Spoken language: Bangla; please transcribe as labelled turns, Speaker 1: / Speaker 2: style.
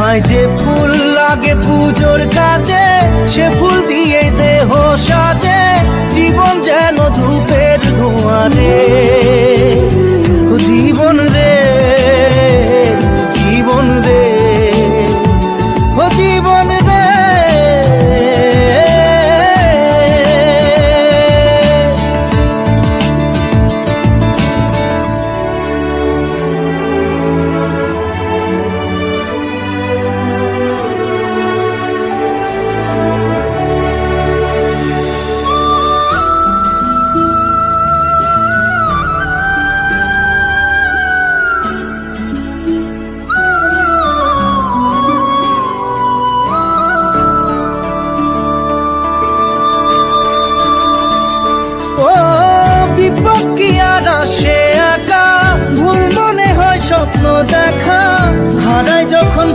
Speaker 1: হায় যে ফুল লাগে পুজোর কাজে, সে ফুল দিয়ে দেহ সাজে, জীবন যেন ধূপের ধোঁয়ারে। জীবন রে, জীবন রে, ও জীবন রে। সে একা ভুল মনে হয় স্বপ্ন দেখা, হারায় যখন